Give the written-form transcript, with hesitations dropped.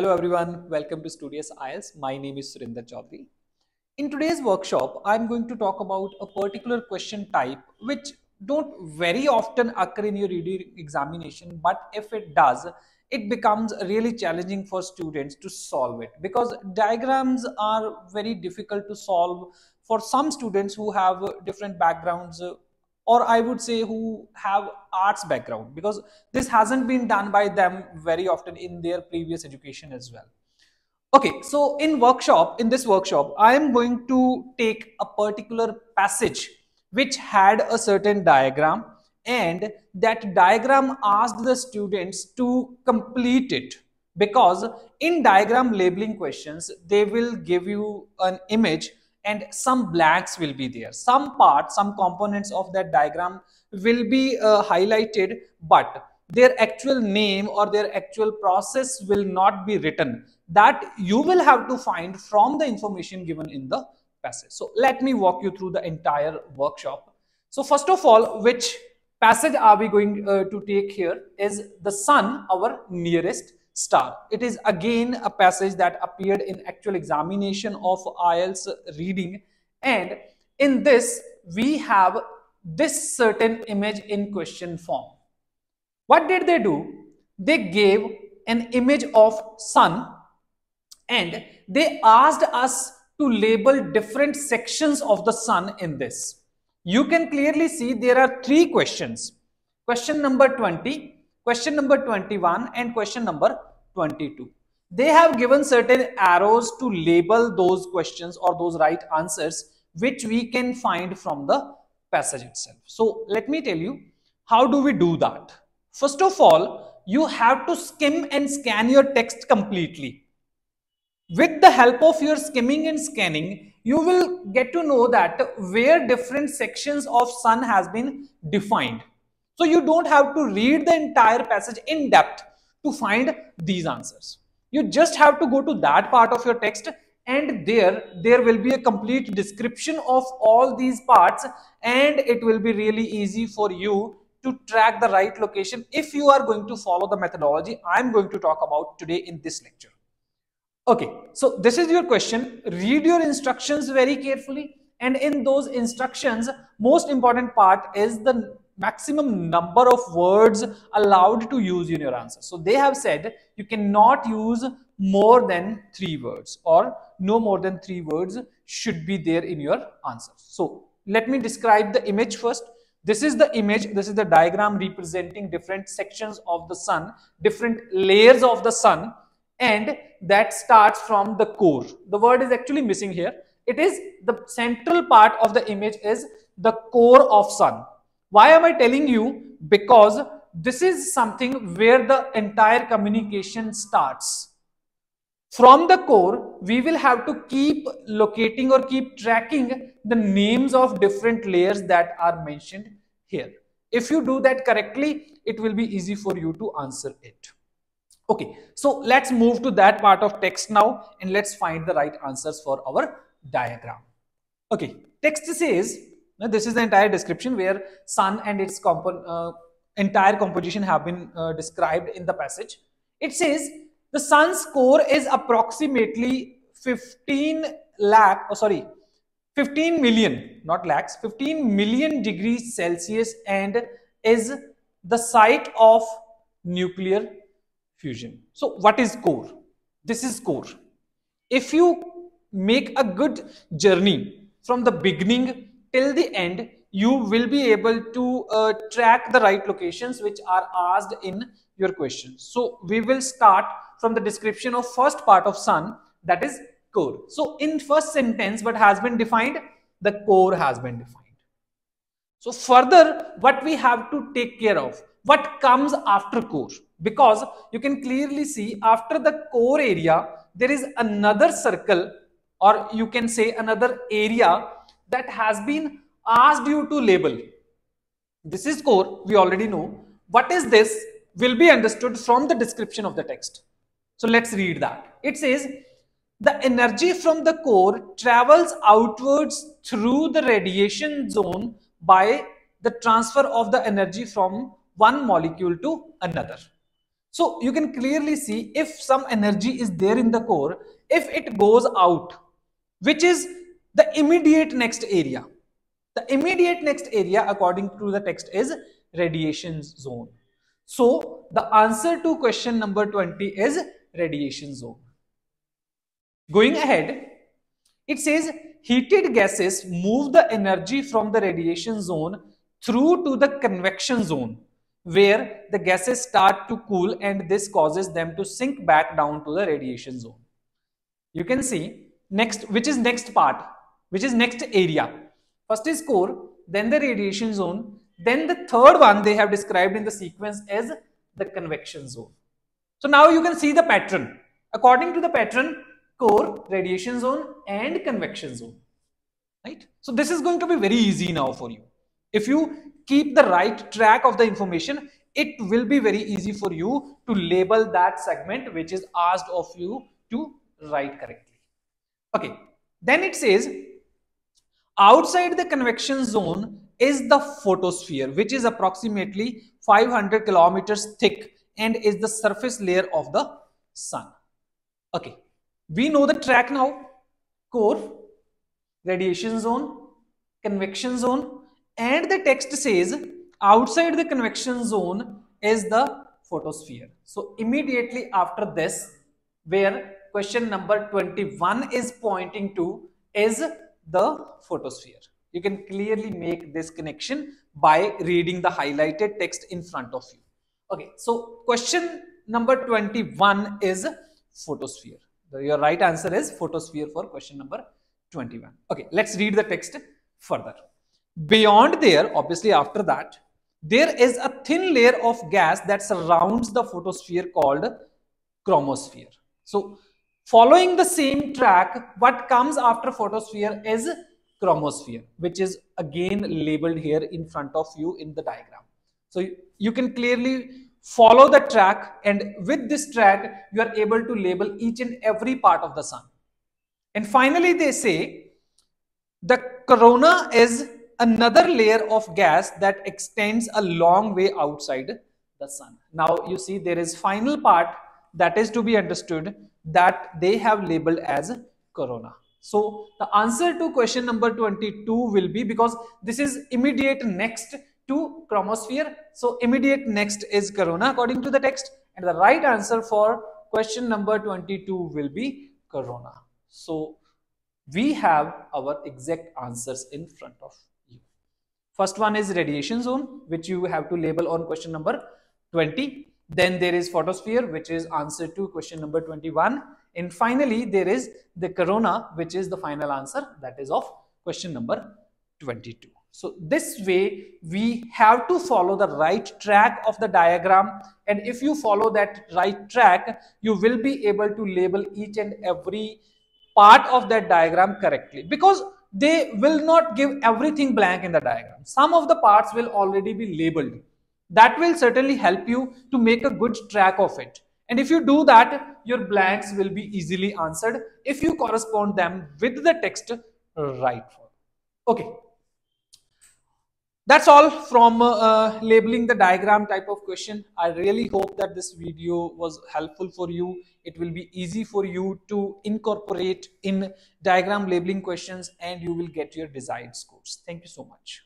Hello everyone, welcome to Studious IELTS. My name is Surinder Chaudhary. In today's workshop, I'm going to talk about a particular question type which don't very often occur in your reading examination, but if it does, it becomes really challenging for students to solve it because diagrams are very difficult to solve for some students who have different backgrounds, or I would say who have arts background, because this hasn't been done by them very often in their previous education as well. Okay, so in this workshop, I am going to take a particular passage which had a certain diagram, and that diagram asked the students to complete it, because in diagram labeling questions, they will give you an image and some blanks will be there. Some parts, some components of that diagram will be highlighted, but their actual name or their actual process will not be written. That you will have to find from the information given in the passage. So let me walk you through the entire workshop. So first of all, which passage are we going to take here is the sun, our nearest star. It is again a passage that appeared in actual examination of IELTS reading, and in this we have this certain image in question form. What did they do? They gave an image of sun and they asked us to label different sections of the sun in this. You can clearly see there are three questions. Question number 20, question number 21 and question number 22. They have given certain arrows to label those questions or those right answers which we can find from the passage itself. So let me tell you, how do we do that? First of all, you have to skim and scan your text completely. With the help of your skimming and scanning, you will get to know that where different sections of sun has been defined. So you don't have to read the entire passage in depth to find these answers. You just have to go to that part of your text, and there will be a complete description of all these parts, and it will be really easy for you to track the right location if you are going to follow the methodology I'm going to talk about today in this lecture. Okay, so this is your question. Read your instructions very carefully, and in those instructions, most important part is the maximum number of words allowed to use in your answer. So they have said you cannot use more than 3 words, or no more than 3 words should be there in your answer. So let me describe the image first. This is the image, this is the diagram representing different sections of the sun, different layers of the sun, and that starts from the core. The word is actually missing here. It is the central part of the image is the core of sun. Why am I telling you? Because this is something where the entire communication starts. From the core, we will have to keep locating or keep tracking the names of different layers that are mentioned here. If you do that correctly, it will be easy for you to answer it. Okay, so let's move to that part of text now, and let's find the right answers for our diagram. Okay, text says, now this is the entire description where sun and its entire composition have been described in the passage. It says the sun's core is approximately 15 million, not lakhs, 15 million degrees Celsius, and is the site of nuclear fusion. So what is core? This is core. If you make a good journey from the beginning till the end, you will be able to track the right locations which are asked in your question. So we will start from the description of first part of sun, that is core. So in first sentence, what has been defined? The core has been defined. So further, what we have to take care of, what comes after core? Because you can clearly see after the core area, there is another circle, or you can say another area that has been asked you to label. This is core, we already know. What is this will be understood from the description of the text. So let's read that. It says, the energy from the core travels outwards through the radiation zone by the transfer of the energy from one molecule to another. So you can clearly see if some energy is there in the core, if it goes out, which is the immediate next area. The immediate next area according to the text is radiation zone. So the answer to question number 20 is radiation zone. Going ahead, it says heated gases move the energy from the radiation zone through to the convection zone, where the gases start to cool and this causes them to sink back down to the radiation zone. You can see next, which is next part, which is next area. First is core, then the radiation zone, then the third one they have described in the sequence as the convection zone. So now you can see the pattern. According to the pattern, core, radiation zone and convection zone, right? So this is going to be very easy now for you. If you keep the right track of the information, it will be very easy for you to label that segment which is asked of you to write correctly. Okay, then it says outside the convection zone is the photosphere, which is approximately 500 kilometers thick and is the surface layer of the sun. Okay, we know the track now: core, radiation zone, convection zone, and the text says outside the convection zone is the photosphere. So immediately after this, where question number 21 is pointing to is the photosphere. You can clearly make this connection by reading the highlighted text in front of you. Okay, so question number 21 is photosphere. Your right answer is photosphere for question number 21. Okay, let's read the text further. Beyond there, obviously after that, there is a thin layer of gas that surrounds the photosphere called chromosphere. So following the same track, what comes after photosphere is chromosphere, which is again labeled here in front of you in the diagram. So you can clearly follow the track, and with this track you are able to label each and every part of the sun. And finally they say the corona is another layer of gas that extends a long way outside the sun. Now you see there is final part that is to be understood that they have labeled as corona. So the answer to question number 22 will be, because this is immediate next to chromosphere, so immediate next is corona according to the text, and the right answer for question number 22 will be corona. So we have our exact answers in front of you. First one is radiation zone, which you have to label on question number 20. Then there is photosphere, which is answer to question number 21. And finally, there is the corona, which is the final answer, that is of question number 22. So this way, we have to follow the right track of the diagram. And if you follow that right track, you will be able to label each and every part of that diagram correctly, because they will not give everything blank in the diagram. Some of the parts will already be labeled. That will certainly help you to make a good track of it. And if you do that, your blanks will be easily answered if you correspond them with the text right. Okay. That's all from labeling the diagram type of question. I really hope that this video was helpful for you. It will be easy for you to incorporate in diagram labeling questions, and you will get your desired scores. Thank you so much.